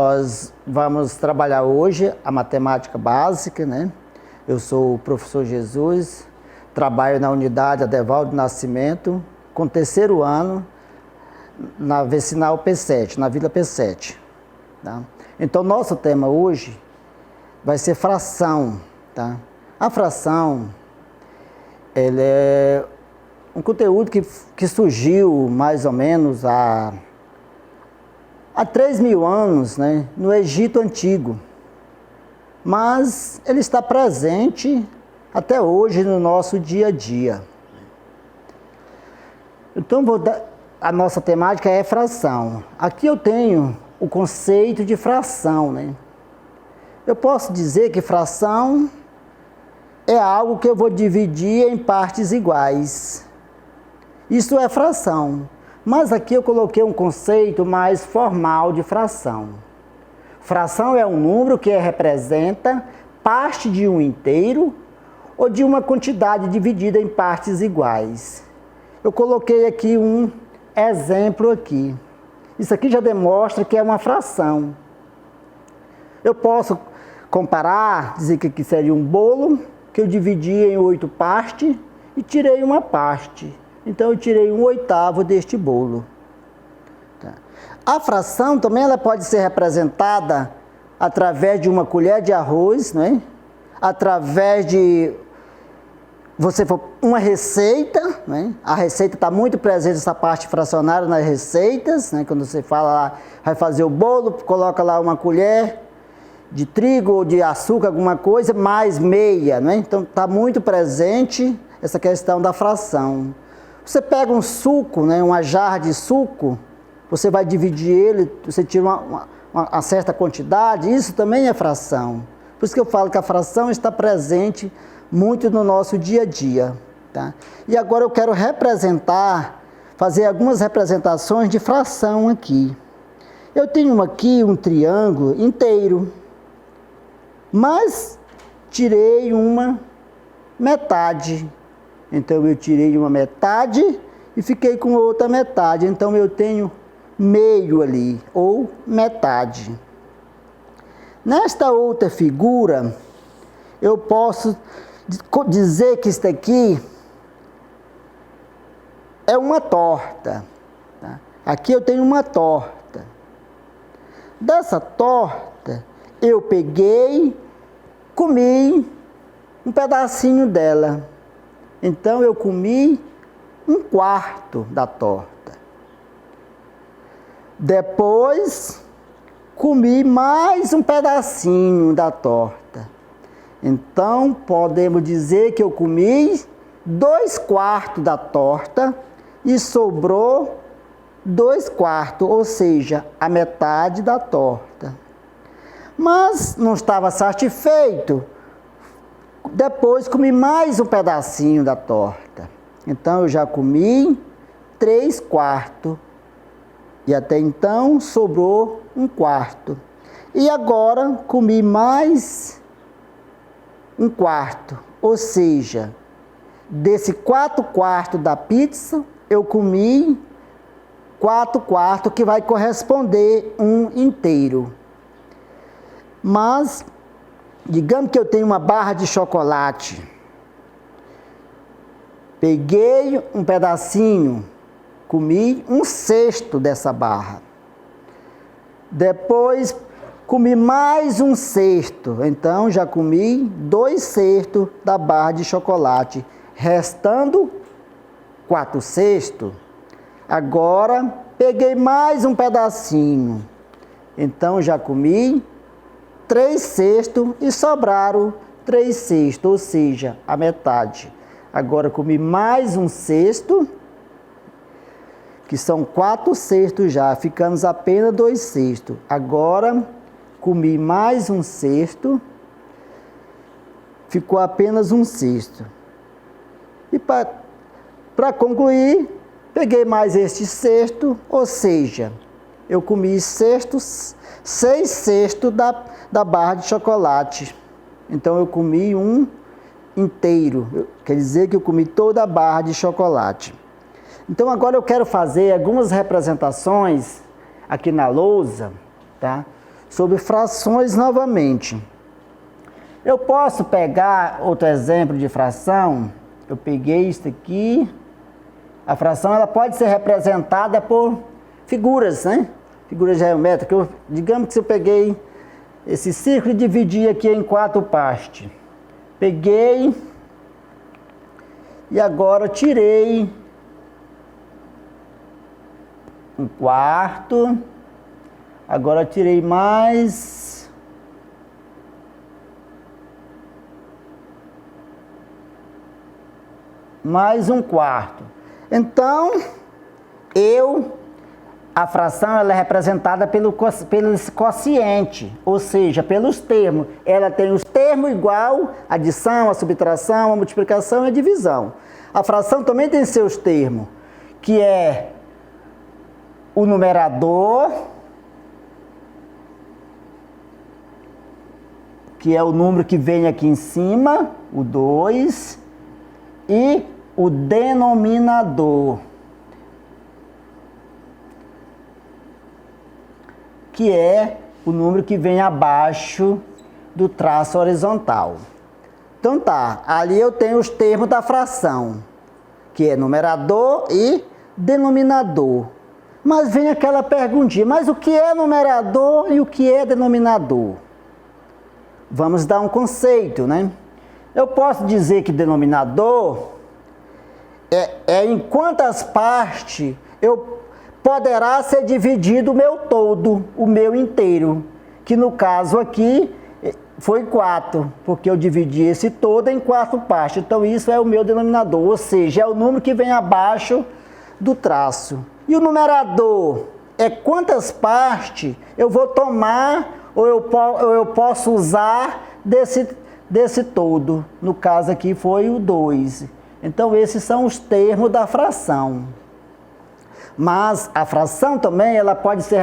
Nós vamos trabalhar hoje a matemática básica, né? Eu sou o professor Jesus, trabalho na unidade Adevaldo Nascimento, com terceiro ano, na Vicinal P7, na Vila P7. Tá? Então, nosso tema hoje vai ser fração. Tá? A fração, ele é um conteúdo que surgiu mais ou menos há 3.000 anos, né, no Egito Antigo. Mas ele está presente até hoje no nosso dia a dia. Então, a nossa temática é fração. Aqui eu tenho o conceito de fração, né? Eu posso dizer que fração é algo que eu vou dividir em partes iguais. Isso é fração. Mas aqui eu coloquei um conceito mais formal de fração. Fração é um número que representa parte de um inteiro ou de uma quantidade dividida em partes iguais. Eu coloquei aqui um exemplo aqui. Isso aqui já demonstra que é uma fração. Eu posso comparar, dizer que aqui seria um bolo, que eu dividi em 8 partes e tirei uma parte. Então, eu tirei 1/8 deste bolo. Tá. A fração também ela pode ser representada através de uma colher de arroz, né? Através de uma receita, né? A receita está muito presente, essa parte fracionária nas receitas, né? Quando você fala lá, vai fazer o bolo, coloca lá uma colher de trigo ou de açúcar, alguma coisa, mais meia, né? Então, está muito presente essa questão da fração. Você pega um suco, né, uma jarra de suco, você vai dividir ele, você tira uma certa quantidade, isso também é fração. Por isso que eu falo que a fração está presente muito no nosso dia a dia. Tá? E agora eu quero fazer algumas representações de fração aqui. Eu tenho aqui um triângulo inteiro, mas tirei uma metade. Então, eu tirei uma metade e fiquei com outra metade. Então, eu tenho meio ali, ou metade. Nesta outra figura, eu posso dizer que isso aqui é uma torta. Tá? Aqui eu tenho uma torta. Dessa torta, eu peguei, comi um pedacinho dela. Então, eu comi 1/4 da torta. Depois, comi mais um pedacinho da torta. Então, podemos dizer que eu comi 2/4 da torta e sobrou 2/4, ou seja, a metade da torta. Mas não estava satisfeito. Depois comi mais um pedacinho da torta. Então eu já comi 3/4. E até então sobrou 1/4. E agora comi mais 1/4. Ou seja, desse 4/4 da pizza, eu comi 4/4, que vai corresponder um inteiro. Mas digamos que eu tenho uma barra de chocolate. Peguei um pedacinho, comi 1/6 dessa barra. Depois, comi mais 1/6. Então, já comi 2/6 da barra de chocolate. Restando 4/6. Agora, peguei mais um pedacinho. Então, já comi 3/6 e sobraram 3/6, ou seja, a metade. Agora comi mais 1/6, que são 4/6 já, ficamos apenas 2/6. Agora comi mais 1/6, ficou apenas 1/6. E para concluir, peguei mais este 1/6, ou seja, eu comi 6/6 da barra de chocolate. Então, eu comi um inteiro. Quer dizer que eu comi toda a barra de chocolate. Então, agora eu quero fazer algumas representações aqui na lousa, tá? sobre frações novamente. Eu posso pegar outro exemplo de fração. Eu peguei isso aqui. A fração ela pode ser representada por figuras, né? Figuras geométricas. Digamos que se eu peguei esse círculo e dividi aqui em 4 partes. Peguei e agora tirei 1/4. Agora tirei mais 1/4. Então, a fração ela é representada pelo quociente, ou seja, pelos termos. Ela tem os termos igual, a adição, a subtração, a multiplicação e a divisão. A fração também tem seus termos, que é o numerador, que é o número que vem aqui em cima, o 2, e o denominador, que é o número que vem abaixo do traço horizontal. Então tá, ali eu tenho os termos da fração, que é numerador e denominador. Mas vem aquela perguntinha, mas o que é numerador e o que é denominador? Vamos dar um conceito, né? Eu posso dizer que denominador é em quantas partes poderá ser dividido o meu todo, o meu inteiro, que no caso aqui foi 4, porque eu dividi esse todo em 4 partes, então isso é o meu denominador, ou seja, é o número que vem abaixo do traço. E o numerador é quantas partes eu vou tomar ou eu posso usar desse todo, no caso aqui foi o 2. Então esses são os termos da fração. Mas a fração também ela pode ser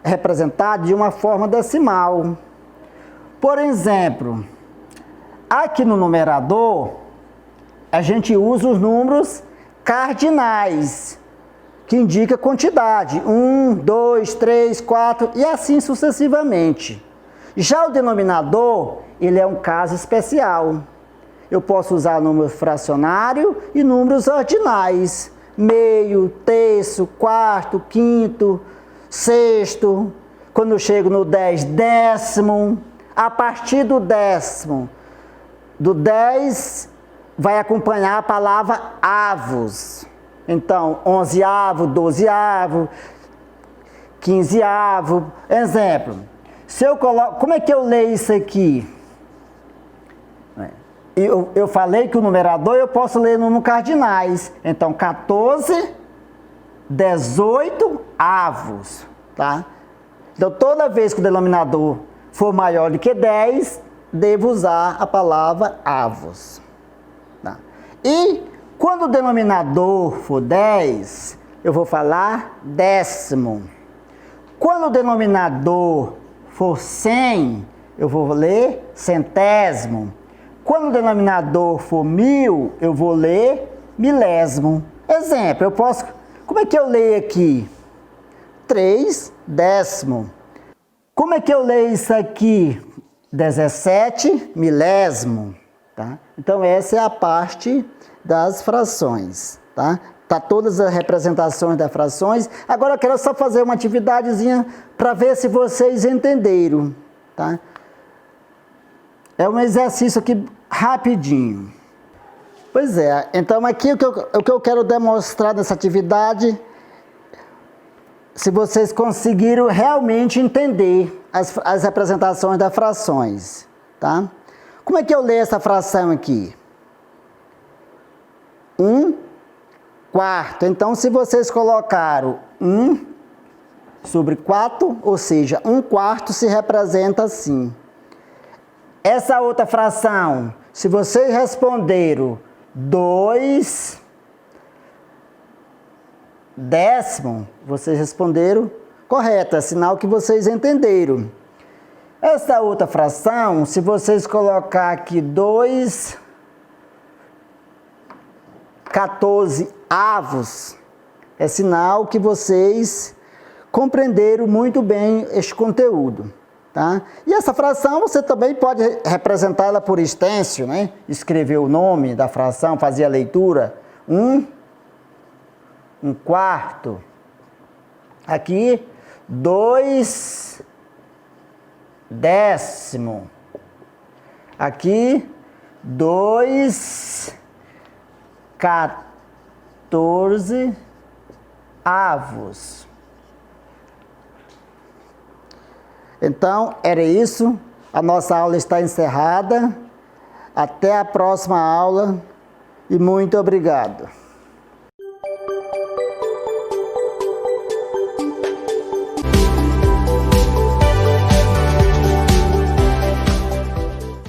representada de uma forma decimal. Por exemplo, aqui no numerador, a gente usa os números cardinais, que indica quantidade. 1, 2, 3, 4 e assim sucessivamente. Já o denominador, ele é um caso especial. Eu posso usar número fracionário e números ordinais. Meio, terço, quarto, quinto, sexto. Quando eu chego no 10, décimo. A partir do décimo, do 10, vai acompanhar a palavra avos. Então, 11avo, 12avo, 15avo. Exemplo, se eu coloco, como é que eu leio isso aqui? Eu falei que o numerador eu posso ler no cardinais. Então, 14, 18 avos, tá? Então, toda vez que o denominador for maior do que 10, devo usar a palavra avos. Tá? E quando o denominador for 10, eu vou falar décimo. Quando o denominador for 100, eu vou ler centésimo. Quando o denominador for 1000, eu vou ler milésimo. Exemplo, como é que eu leio aqui? 3 décimo. Como é que eu leio isso aqui? 17 milésimo. Tá? Então, essa é a parte das frações. Tá? Tá todas as representações das frações. Agora eu quero só fazer uma atividadezinha para ver se vocês entenderam. Tá? É um exercício aqui rapidinho. Pois é, então aqui o que eu quero demonstrar nessa atividade, se vocês conseguiram realmente entender as representações das frações, tá? Como é que eu leio essa fração aqui? 1/4. Então, se vocês colocaram 1 sobre 4, ou seja, 1/4 se representa assim. Essa outra fração, se vocês responderam 2 décimo, vocês responderam correto, é sinal que vocês entenderam. Essa outra fração, se vocês colocar aqui 2/14 avos, é sinal que vocês compreenderam muito bem este conteúdo. Tá? E essa fração você também pode representar ela por extenso, né? Escrever o nome da fração, fazer a leitura. 1/4. Aqui, 2/10. Aqui, 2/14. Então, era isso. A nossa aula está encerrada. Até a próxima aula e muito obrigado.